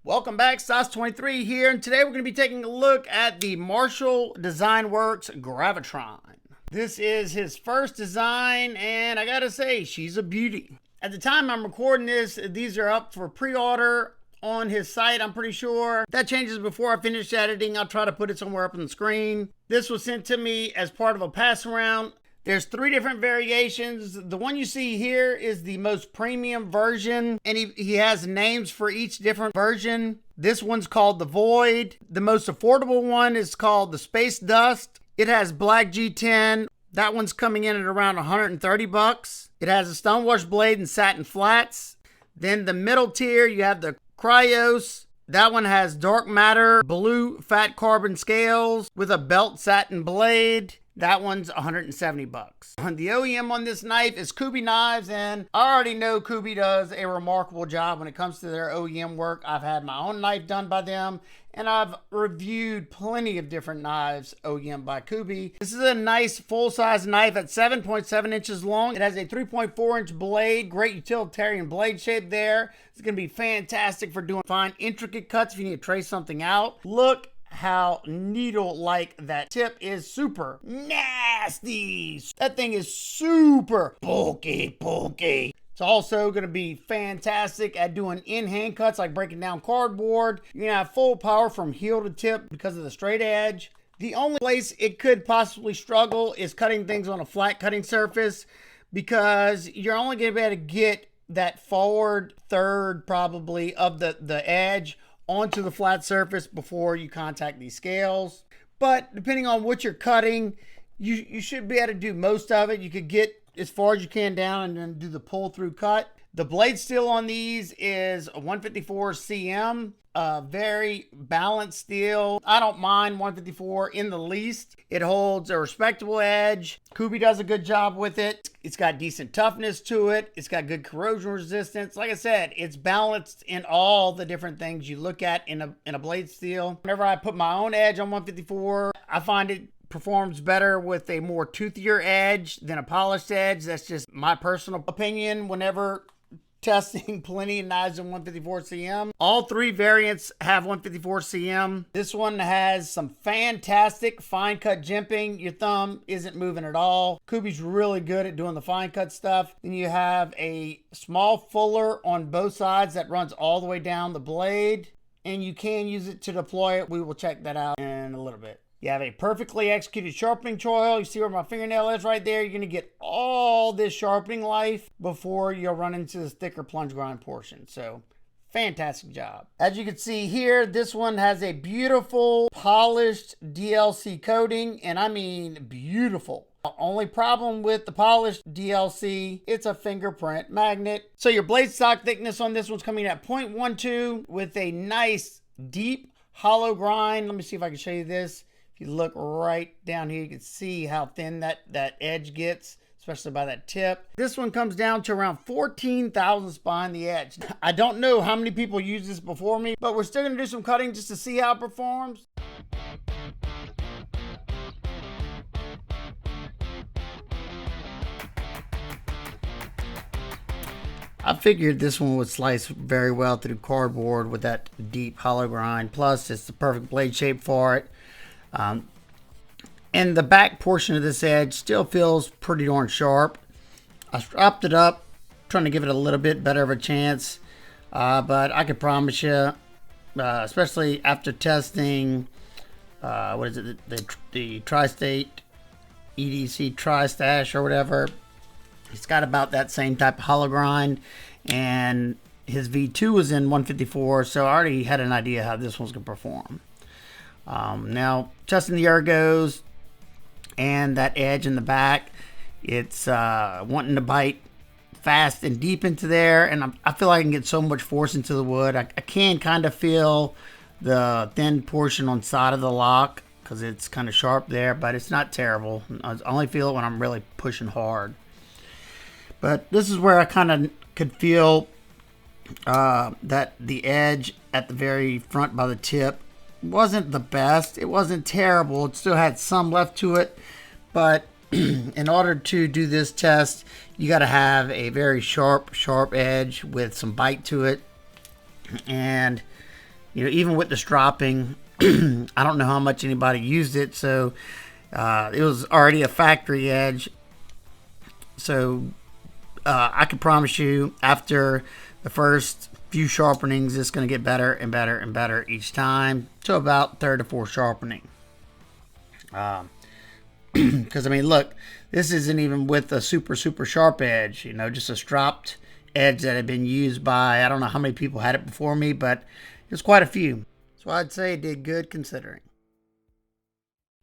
Welcome back, Sauce23 here, and today we're going to be taking a look at the Marshall Designworks Gravitron. This is his first design, and I gotta say, she's a beauty. At the time I'm recording this, these are up for pre-order on his site, I'm pretty sure. That changes before I finish editing. I'll try to put it somewhere up on the screen. This was sent to me as part of a pass around. There's 3 different variations. The one you see here is the most premium version, and he has names for each different version. This one's called the Void. The most affordable one is called the Space Dust. It has black G10. That one's coming in at around 130 bucks. It has a stonewash blade and satin flats. Then the middle tier, you have the Cryos. That one has dark matter, blue fat carbon scales with a belt satin blade. That one's 170 bucks. The OEM on this knife is Kubi Knives, and I already know Kubi does a remarkable job when it comes to their OEM work. I've had my own knife done by them, and I've reviewed plenty of different knives OEM by Kubi. This is a nice full-size knife at 7.7 inches long. It has a 3.4-inch blade, great utilitarian blade shape there. It's gonna be fantastic for doing fine, intricate cuts if you need to trace something out. Look how needle-like that tip is. Super nasty. That thing is super bulky. It's also going to be fantastic at doing in-hand cuts, like breaking down cardboard. You're going to have full power from heel to tip because of the straight edge. The only place it could possibly struggle is cutting things on a flat cutting surface, because you're only going to be able to get that forward third probably of the edge onto the flat surface before you contact these scales. But depending on what you're cutting, you should be able to do most of it. You could get as far as you can down and then do the pull through cut. The blade steel on these is a 154 cm, very balanced steel. I don't mind 154 in the least. It holds a respectable edge. Kubi does a good job with it. It's got decent toughness to it. It's got good corrosion resistance. Like I said, it's balanced in all the different things you look at in a blade steel. Whenever I put my own edge on 154, I find it performs better with a more toothier edge than a polished edge. That's just my personal opinion whenever testing plenty of knives in 154 cm. All 3 variants have 154 cm. This one has some fantastic fine cut jimping. Your thumb isn't moving at all. Kubi's really good at doing the fine cut stuff. Then you have a small fuller on both sides that runs all the way down the blade, and you can use it to deploy it. We will check that out in a little bit. You have a perfectly executed sharpening choil. You see where my fingernail is right there? You're going to get all this sharpening life before you'll run into this thicker plunge grind portion. So, fantastic job. As you can see here, this one has a beautiful polished DLC coating, and I mean beautiful. The only problem with the polished DLC, it's a fingerprint magnet. So your blade stock thickness on this one's coming at 0.12 with a nice deep hollow grind. Let me see if I can show you this. If you look right down here, you can see how thin that edge gets, especially by that tip. This one comes down to around 14 thousandths behind the edge. I don't know how many people use this before me, but we're still going to do some cutting just to see how it performs. I figured this one would slice very well through cardboard with that deep hollow grind. Plus, it's the perfect blade shape for it. And the back portion of this edge still feels pretty darn sharp. I strapped it up, trying to give it a little bit better of a chance. But I can promise you, especially after testing, the Tri-State EDC Tri-Stash or whatever, it's got about that same type of hollow grind. And his V2 was in 154, so I already had an idea how this one's going to perform. Now, testing the ergos and that edge in the back, it's wanting to bite fast and deep into there, and I feel like I can get so much force into the wood. I can kind of feel the thin portion on the side of the lock because it's kind of sharp there, but it's not terrible. I only feel it when I'm really pushing hard. But this is where I kind of could feel that the edge at the very front by the tip wasn't the best. It wasn't terrible. It still had some left to it, but in order to do this test, you got to have a very sharp edge with some bite to it. And You know, even with the stropping, I don't know how much anybody used it, so it was already a factory edge. So I can promise you, after the first few sharpenings, it's going to get better and better and better each time, to about third or fourth sharpening. Because I mean, look, this isn't even with a super sharp edge, you know, just a stropped edge that had been used by, I don't know how many people had it before me, but there's quite a few. So I'd say it did good considering.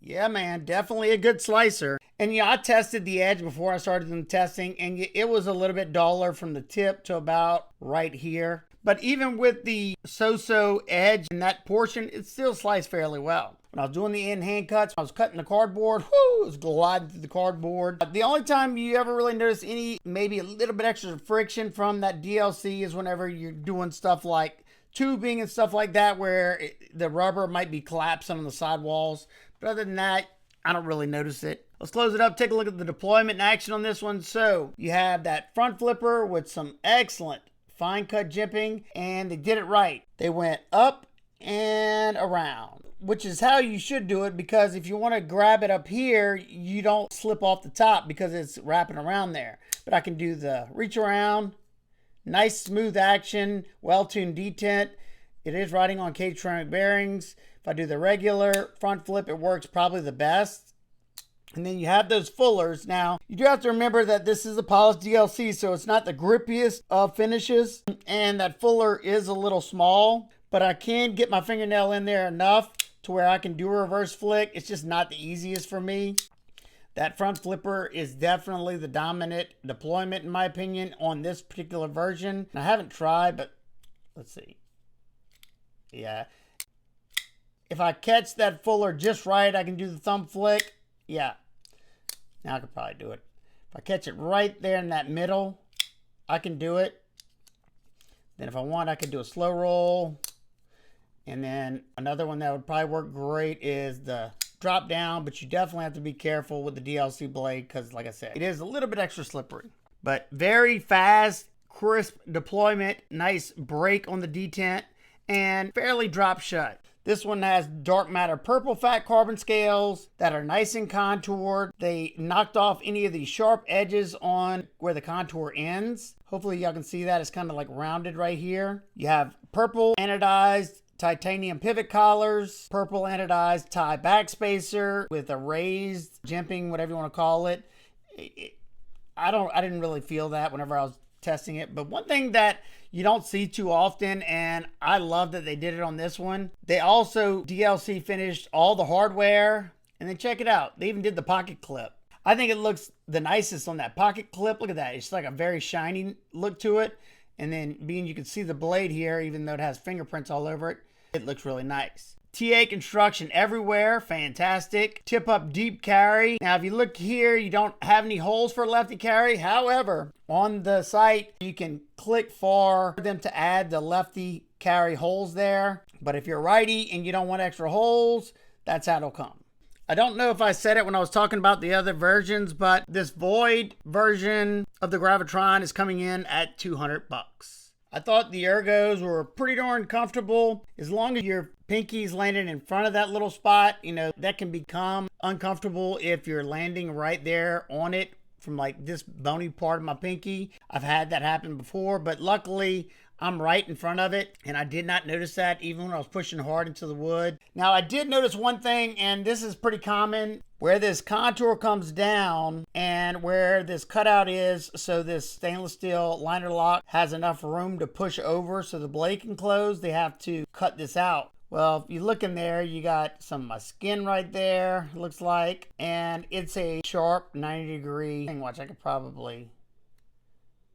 Yeah, man, definitely a good slicer. And yeah, I tested the edge before I started the testing, and it was a little bit duller from the tip to about right here. But even with the so-so edge in that portion, it still sliced fairly well. When I was doing the in-hand cuts, I was cutting the cardboard, whoo, it was gliding through the cardboard. The only time you ever really notice any, maybe a little bit extra friction from that DLC is whenever you're doing stuff like tubing and stuff like that, where the rubber might be collapsing on the sidewalls. But other than that, I don't really notice it. Let's close it up, take a look at the deployment in action on this one. So you have that front flipper with some excellent fine cut jimping, and they did it right. They went up and around, which is how you should do it, because if you want to grab it up here, you don't slip off the top because it's wrapping around there. But I can do the reach around, nice smooth action, well-tuned detent. It is riding on K-tronic bearings. If I do the regular front flip, it works probably the best. And then you have those fullers. Now, you do have to remember that this is a polished DLC, so it's not the grippiest of finishes. And that fuller is a little small, but I can get my fingernail in there enough to where I can do a reverse flick. It's just not the easiest for me. That front flipper is definitely the dominant deployment, in my opinion, on this particular version. I haven't tried, but let's see. Yeah. If I catch that fuller just right, I can do the thumb flick. Yeah. Now I could probably do it. If I catch it right there in that middle, I can do it. Then if I want, I could do a slow roll. And then another one that would probably work great is the drop down, but you definitely have to be careful with the DLC blade because, like I said, it is a little bit extra slippery. But very fast, crisp deployment, nice break on the detent, and fairly drop shut. This one has dark matter purple fat carbon scales that are nice and contoured. They knocked off any of the sharp edges on where the contour ends. Hopefully y'all can see that. It's kind of like rounded right here. You have purple anodized titanium pivot collars, purple anodized tie backspacer with a raised jimping, whatever you want to call it. I didn't really feel that whenever I was testing it. But one thing that you don't see too often, and I love that they did it on this one, they also DLC finished all the hardware, and then check it out, they even did the pocket clip. I think it looks the nicest on that pocket clip. Look at that, it's like a very shiny look to it, and then being you can see the blade here, even though it has fingerprints all over it, it looks really nice. TA construction everywhere, fantastic. Tip up deep carry. Now if you look here, you don't have any holes for lefty carry. However, on the site, you can click for them to add the lefty carry holes there. But if you're righty and you don't want extra holes, that's how it'll come. I don't know if I said it when I was talking about the other versions, but this Void version of the Gravitron is coming in at $200. I thought the ergos were pretty darn comfortable. As long as your pinky's landing in front of that little spot, you know, that can become uncomfortable if you're landing right there on it from like this bony part of my pinky. I've had that happen before, but luckily I'm right in front of it, and I did not notice that even when I was pushing hard into the wood. Now, I did notice one thing, and this is pretty common, where this contour comes down and where this cutout is, so this stainless steel liner lock has enough room to push over so the blade can close. They have to cut this out. Well, if you look in there, you got some of my skin right there, it looks like, and it's a sharp 90-degree. Watch, I could probably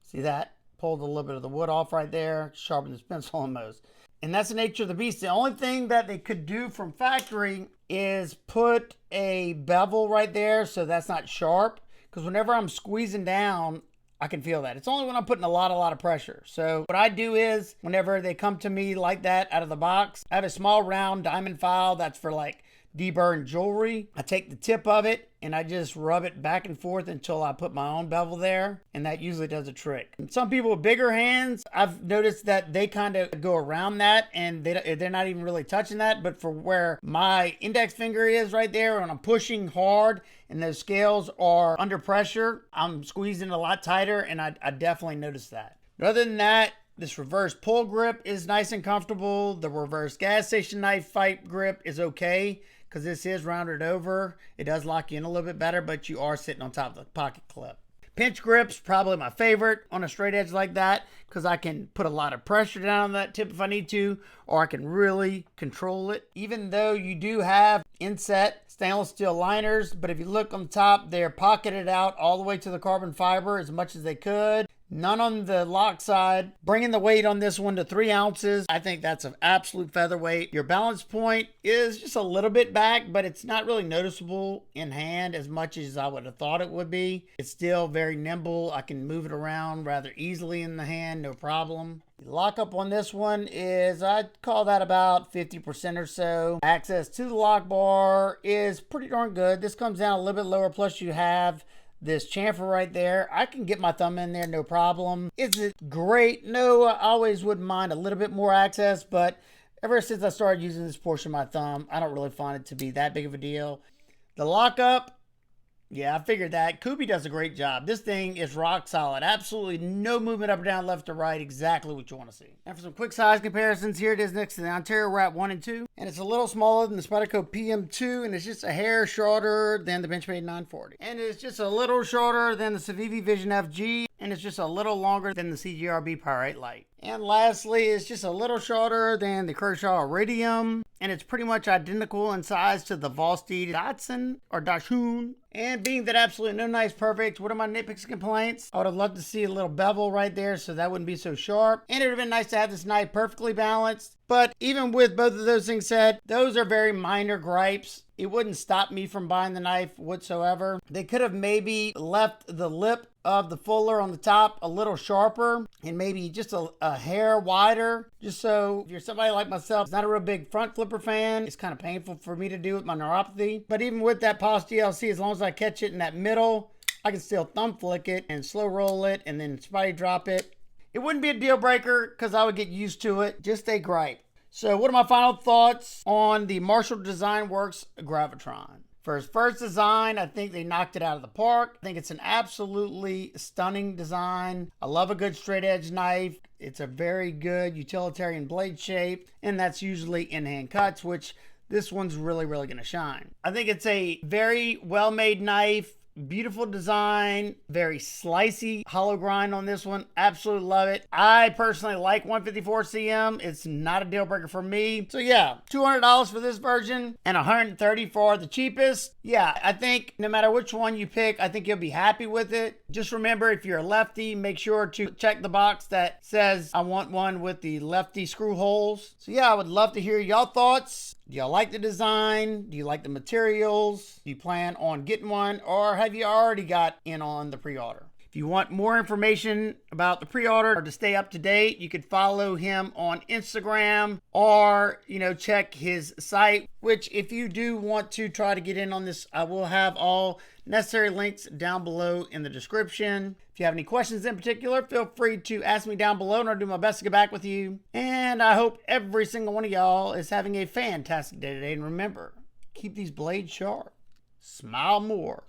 see that. Pulled a little bit of the wood off right there, sharpened this pencil almost. And that's the nature of the beast. The only thing that they could do from factory is put a bevel right there so that's not sharp. Because whenever I'm squeezing down, I can feel that. It's only when I'm putting a lot of pressure. So what I do is, whenever they come to me like that out of the box, I have a small round diamond file that's for like deburring jewelry. I take the tip of it and I just rub it back and forth until I put my own bevel there, and that usually does a trick. And some people with bigger hands, I've noticed that they kind of go around that and they're not even really touching that, but for where my index finger is right there, when I'm pushing hard and those scales are under pressure, I'm squeezing a lot tighter, and I definitely notice that. But other than that, this reverse pull grip is nice and comfortable. The reverse gas station knife fight grip is okay because this is rounded over. It does lock you in a little bit better, but you are sitting on top of the pocket clip. Pinch grip's probably my favorite on a straight edge like that because I can put a lot of pressure down on that tip if I need to, or I can really control it. Even though you do have inset stainless steel liners, but if you look on the top, they're pocketed out all the way to the carbon fiber as much as they could. None on the lock side. Bringing the weight on this one to 3 ounces. I think that's an absolute featherweight. Your balance point is just a little bit back, but it's not really noticeable in hand as much as I would have thought it would be. It's still very nimble. I can move it around rather easily in the hand, no problem. The lockup on this one is, I'd call that about 50% or so. Access to the lock bar is pretty darn good. This comes down a little bit lower, plus you have this chamfer right there. I can get my thumb in there, no problem. Is it great? No, I always wouldn't mind a little bit more access, but ever since I started using this portion of my thumb, I don't really find it to be that big of a deal. The lockup, yeah, I figured that. Kubi does a great job. This thing is rock solid. Absolutely no movement up or down, left or right. Exactly what you want to see. And for some quick size comparisons, here it is next to the Ontario Wrap 1 and 2. And it's a little smaller than the Spyderco PM2, and it's just a hair shorter than the Benchmade 940. And it's just a little shorter than the Civivi Vision FG, and it's just a little longer than the CGRB Power 8 Lite. And lastly, it's just a little shorter than the Kershaw Iridium, and it's pretty much identical in size to the Vosteed Datsun or Dachshund. And being that absolutely no knife's perfect, what are my nitpicks and complaints? I would have loved to see a little bevel right there so that wouldn't be so sharp. And it would have been nice to have this knife perfectly balanced. But even with both of those things said, those are very minor gripes. It wouldn't stop me from buying the knife whatsoever. They could have maybe left the lip of the fuller on the top a little sharper and maybe just a hair wider, just so if you're somebody like myself, not a real big front flipper fan, it's kind of painful for me to do with my neuropathy. But even with that POS DLC, as long as I catch it in that middle, I can still thumb flick it and slow roll it and then spotty drop it. It wouldn't be a deal breaker because I would get used to it, just a gripe. So what are my final thoughts on the Marshall Designworks Gravitron? For his first design, I think they knocked it out of the park. I think it's an absolutely stunning design. I love a good straight edge knife. It's a very good utilitarian blade shape, and that's usually in-hand cuts, which this one's really going to shine. I think it's a very well-made knife. Beautiful design, very slicey hollow grind on this one. Absolutely love it. I personally like 154 cm. It's not a deal breaker for me. So yeah, $200 for this version and $130 for the cheapest. Yeah, I think no matter which one you pick, I think you'll be happy with it. Just remember, if you're a lefty, make sure to check the box that says I want one with the lefty screw holes. So yeah, I would love to hear y'all thoughts. Do y'all like the design? Do you like the materials? Do you plan on getting one, or have you already got in on the pre-order? If you want more information about the pre-order or to stay up to date, you could follow him on Instagram or, check his site, which if you do want to try to get in on this, I will have all necessary links down below in the description. If you have any questions in particular, feel free to ask me down below and I'll do my best to get back with you. And I hope every single one of y'all is having a fantastic day today. And remember, keep these blades sharp. Smile more.